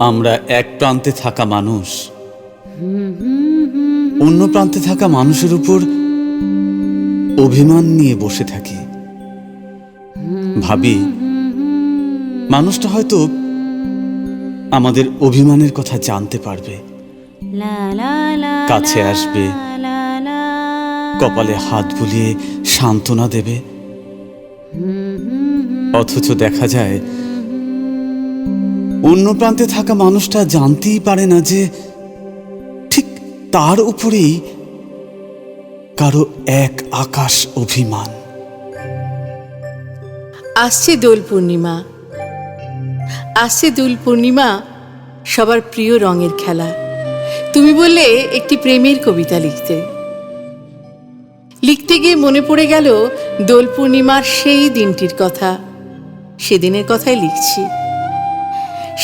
আমরা এক প্রান্তে থাকা মানুষ অন্য প্রান্তে থাকা মানুষের উপর অভিমান নিয়ে বসে থাকি। ভাবি মানুষটা হয়তো আমাদের অভিমানের কথা জানতে পারবে, কাছে আসবে, কপালে হাত বুলিয়ে সান্ত্বনা দেবে। অথচ দেখা যায় অন্য প্রান্তে থাকা মানুষটা জানতেই পারে না যে ঠিক তার উপরেই কারো এক আকাশ অভিমান। আসছে দোল পূর্ণিমা, আসছে দোল পূর্ণিমা, সবার প্রিয় রঙের খেলা। তুমি বললে একটি প্রেমের কবিতা লিখতে। লিখতে গিয়ে মনে পড়ে গেল দোল পূর্ণিমার সেই দিনটির কথা। সেদিনের কথাই লিখছি।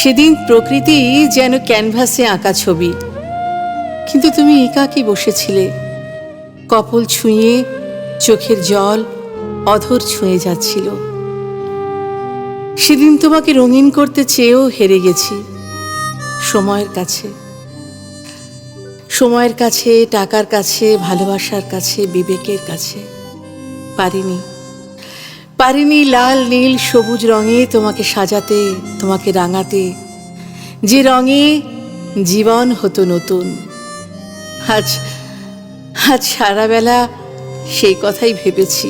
সেদিন প্রকৃতি যেন ক্যানভাসে আঁকা ছবি, কিন্তু তুমি একাকী বসেছিলে। কপল ছুঁয়ে চোখের জল অধর ছুঁয়ে যাচ্ছিল। সেদিন তোমাকে রঙিন করতে চেয়েও হেরে গেছি সময়ের কাছে। সময়ের কাছে, টাকার কাছে, ভালোবাসার কাছে, বিবেকের কাছে। পারিনি লাল নীল সবুজ রঙে তোমাকে সাজাতে, তোমাকে রাঙাতে, যে রঙে জীবন হতো নতুন। আজ সারাবেলা সেই কথাই ভেবেছি।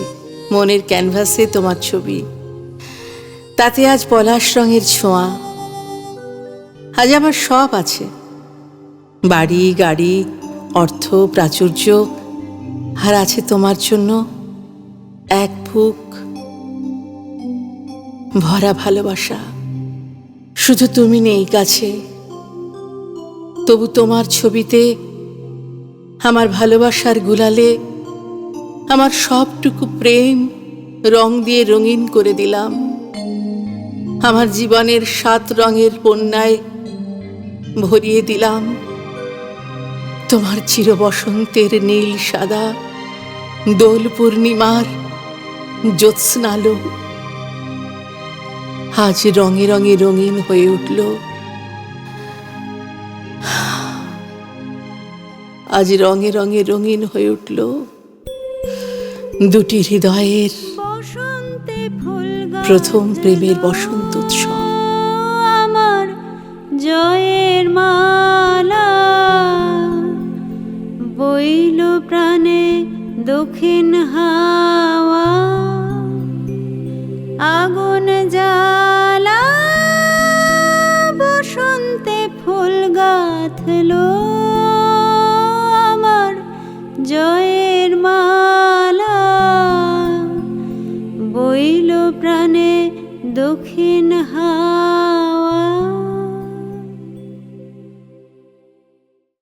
মনের ক্যানভাসে তোমার ছবি, তাতে আজ পলাশ রঙের ছোঁয়া। আজ আমার সব আছে, বাড়ি, গাড়ি, অর্থ, প্রাচুর্য, আর আছে তোমার জন্য এক বুক ভরা ভালোবাসা। শুধু তুমি নেই কাছে, তবু তোমার ছবিতে আমার ভালোবাসার গুলালে আমার সবটুকু প্রেম রং দিয়ে রঙিন করে দিলাম। আমার জীবনের 7 রঙের বন্যায় ভরিয়ে দিলাম তোমার চির বসন্তের নীল সাদা দোল পূর্ণিমার জ্যোৎস্নালো। আজ রঙে রঙে রঙিন হয়ে উঠল, আজ রঙে রঙে রঙিন হয়ে উঠল দুটি হৃদয়ের প্রথম প্রেমের বসন্ত উৎসব। আমার জয়ের মালা বইল প্রাণে দক্ষিণ হাওয়া, আগুন জ্বালা বসন্তে ফুল গাঁথলো। আমার জয়ের মালা বইল প্রাণে দক্ষিণ হাওয়া।